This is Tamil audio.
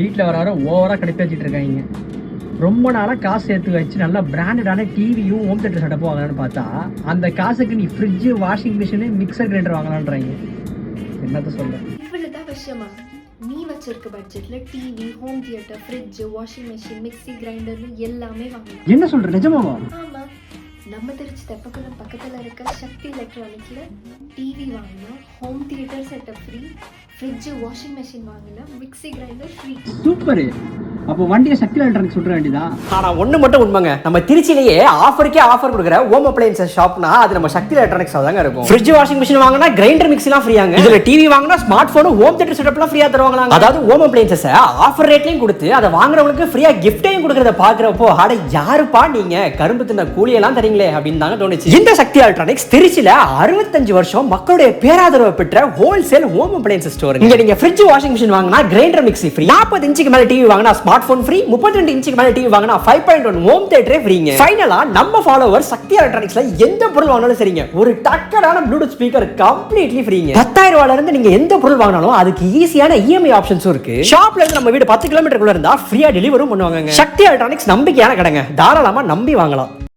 வீட்டில் வர ஓவராக கடுப்பி வச்சுட்டு இருக்காங்க. ரொம்ப நாளாக காசு சேர்த்து வச்சு நல்லா பிராண்டடான டிவியும் ஹோம் தியேட்டர் செட்டப்பும் வாங்கலான்னு பார்த்தா அந்த காசுக்கு நீ fridge, washing machine, mixer grinder வாங்கலான்றாங்க. என்னத்த சொல்ல? இவ்வளவுதான் விஷயமா? நீ வச்சிருக்க பட்ஜெட்ல TV, home theatre, fridge, washing machine, mixie கிரைண்டர்னு எல்லாமே வாங்கலாம். என்ன சொல்ற? நிஜமாவா? ஆமா, நம்ம திருச்சி தெப்பக்குளம் பக்கத்துல இருக்க சக்தி எலக்ட்ரானிக்ஸ்ல டிவி வாங்கலாம், home theatre setup free, fridge, washing machine வாங்கலாம், மிக்ஸி கிரைண்டர் ஃப்ரீ. சூப்பர். அப்போ வண்டியை சக்தி எலக்ட்ரானிக்ஸ் சொல்ற வேண்டியதா? ஆனா ஒண்ணு மட்டும் உண்மைங்க, நம்ம திருச்சியிலேயே ஆஃபர் கொடுக்குற ஹோம் அப்ளையன்சஸ் ஷாப்னா அது நம்ம சக்தி எலக்ட்ரானிக்ஸ் தாங்க இருக்கும். ஃப்ரிட்ஜ், வாஷிங் மிஷின் வாங்கினா கிரைண்டர், மிக்ஸிலாம் ஃப்ரீயாங்க. இதுல டிவி வாங்கினா ஸ்மார்ட் போன், ஹோம் தியேட்டர் செட்டப்லாம் ஃப்ரீயா தருவாங்க. அதாவது ஹோம் அப்ளையன்சஸ் ஆஃபர் ரேட்லயும் கொடுத்து அதை வாங்குறவங்களுக்கு ஃப்ரீயா கிஃப்டையும் கொடுக்கறத பாக்குறப்போ அட யாருப்பா நீங்க கரும்பு தின்ன கூலியெல்லாம் தரீங்களே அப்படின்னு தாங்க தோணுச்சு. இந்த சக்தி எலக்ட்ரானிக்ஸ் திருச்சியில 65 வருஷம் மக்களுடைய பேராதரவை பெற்ற ஹோல்சேல் ஹோம் அப்ளையன்சஸ் ஸ்டோர். இங்க நீங்க ஃப்ரிட்ஜ், வாஷிங் மிஷின் வாங்கினா கிரைண்டர், மிக்ஸி ஃப்ரீ. 40 இன்ச்சுக்கு மேல டிவி வாங்கினா ஸ்மார்ட் போன் ஃப்ரீ. 32 இன்ச்சுக்கு மேல டிவி வாங்கினா 5.1 ஹோம் தியேட்டரே ஃப்ரீங்க. ஃபைனலா நம்ம ஃபாலோவர் சக்தி எலக்ட்ரானிக்ஸ்ல எந்த பொருள் வாங்கினாலும் சரிங்க, ஒரு டக்கரான ப்ளூடூத் ஸ்பீக்கர் கம்ப்ளீட்லி ஃப்ரீங்க. 10,000 ரூபாயில இருந்து நீங்க எந்த பொருள் வாங்கினாலும் அதுக்கு ஈஸியான இஎம்ஐ ஆப்ஷன்ஸும் இருக்கு. ஷாப்ல இருந்து நம்ம வீடு 10 கிலோமீட்டருக்குள்ள இருந்தா ஃப்ரீயா டெலிவரும் பண்ணுவாங்க. சக்தி எலக்ட்ரானிக்ஸ் நம்பிக்கையான கடைங்க, தாராளமா நம்பி வாங்கலாம்.